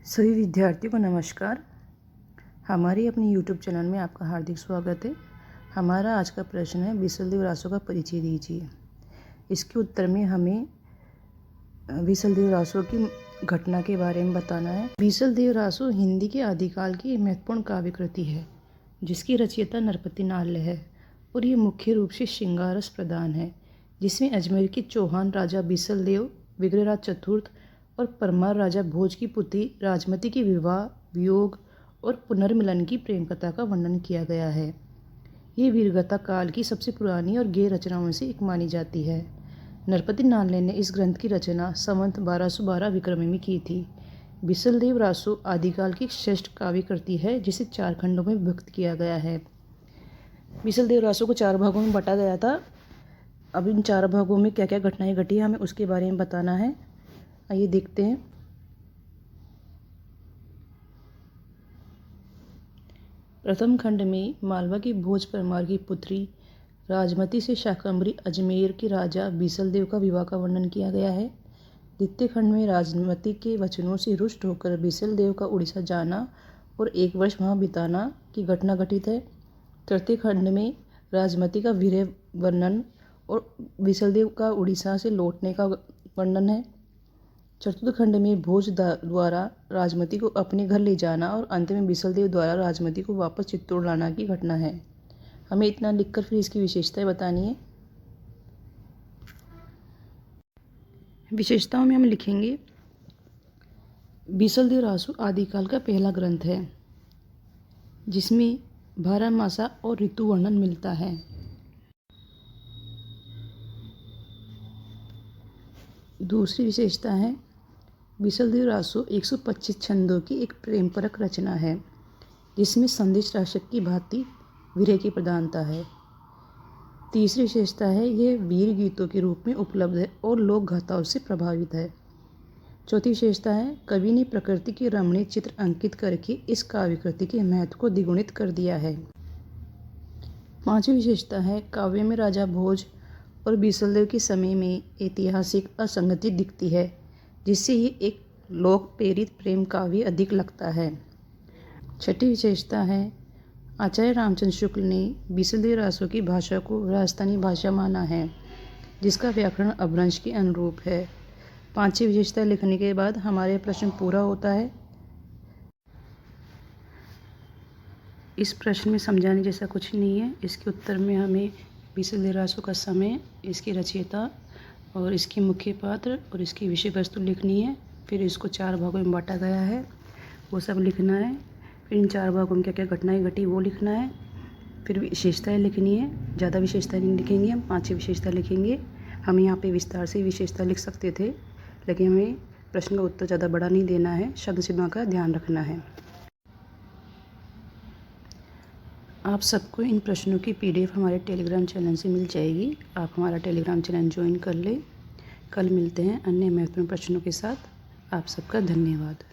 सभी विद्यार्थियों को नमस्कार। हमारे अपने YouTube चैनल में आपका हार्दिक स्वागत है। हमारा आज का प्रश्न है बीसलदेव रासो का परिचय दीजिए। इसके उत्तर में हमें बीसलदेव रासो की घटना के बारे में बताना है। बीसलदेव रासो हिंदी के आदिकाल की महत्वपूर्ण काव्य कृति है जिसकी रचयिता नरपति नाल्य है और ये मुख्य रूप से श्रृंगार रस प्रधान है, जिसमें अजमेर के चौहान राजा बीसलदेव, विग्रहराज चतुर्थ और परमार राजा भोज की पुत्री राजमती के विवाह, वियोग और पुनर्मिलन की प्रेम कथा का वर्णन किया गया है। ये वीरगाथा काल की सबसे पुरानी और गेय रचनाओं में से एक मानी जाती है। नरपति नाल्य ने इस ग्रंथ की रचना संवत 1212 विक्रमी में की थी। बीसलदेव रासो आदिकाल की श्रेष्ठ काव्य कृति है जिसे 4 खंडों में विभक्त किया गया है। बीसलदेव रासो को 4 भागों में बांटा गया था। अब इन 4 भागों में क्या क्या घटनाएं घटी हमें उसके बारे में बताना है। आइए देखते हैं। प्रथम खंड में मालवा की भोज परमार की पुत्री राजमती से शाकंभरी अजमेर के राजा बीसलदेव का विवाह का वर्णन किया गया है। द्वितीय खंड में राजमती के वचनों से रुष्ट होकर बीसलदेव का उड़ीसा जाना और 1 वर्ष वहां बिताना की घटना घटित है। तृतीय खंड में राजमती का वीर्य वर्णन और बीसलदेव का उड़ीसा से लौटने का वर्णन है। चतुर्थ खंड में भोज द्वारा राजमती को अपने घर ले जाना और अंत में बीसलदेव द्वारा राजमती को वापस चित्तौड़ लाना की घटना है। हमें इतना लिखकर फिर इसकी विशेषताएं बतानी है। विशेषताओं में हम लिखेंगे बीसलदेव रासो आदिकाल का पहला ग्रंथ है जिसमें 12 मासा और ऋतु वर्णन मिलता है। दूसरी विशेषता है बीसलदेव रासो 125 छंदों की एक प्रेमपरक रचना है जिसमें संदेश राशक की भांति वीर्य की प्रधानता है। तीसरी विशेषता है यह वीर गीतों के रूप में उपलब्ध है और लोक गाथाओं से प्रभावित है। चौथी विशेषता है कवि ने प्रकृति के रमणीय चित्र अंकित करके इस काव्य कृति के महत्व को द्विगुणित कर दिया है। पांचवी विशेषता है काव्य में राजा भोज और बीसलदेव के समय में ऐतिहासिक असंगति दिखती है जिससे ही एक लोक प्रेरित प्रेम काव्य अधिक लगता है। छठी विशेषता है आचार्य रामचंद्र शुक्ल ने बीसलदेव रासो की भाषा को राजस्थानी भाषा माना है जिसका व्याकरण अपभ्रंश के अनुरूप है। 5 विशेषता लिखने के बाद हमारे प्रश्न पूरा होता है। इस प्रश्न में समझाने जैसा कुछ नहीं है। इसके उत्तर में हमें बीसलदेव रासो का समय, इसकी रचयिता और इसके मुख्य पात्र और इसकी विषय वस्तु लिखनी है। फिर इसको 4 भागों में बांटा गया है वो सब लिखना है। फिर इन 4 भागों में क्या क्या घटनाएं घटी वो लिखना है। फिर विशेषताएं लिखनी है। ज़्यादा विशेषताएं नहीं लिखेंगे, हम 5 विशेषता लिखेंगे। हम यहाँ पे विस्तार से विशेषता लिख सकते थे लेकिन हमें प्रश्न का उत्तर ज़्यादा बड़ा नहीं देना है, शब्द सीमा का ध्यान रखना है। आप सबको इन प्रश्नों की PDF हमारे टेलीग्राम चैनल से मिल जाएगी। आप हमारा टेलीग्राम चैनल ज्वाइन कर लें। कल मिलते हैं अन्य महत्वपूर्ण प्रश्नों के साथ। आप सबका धन्यवाद।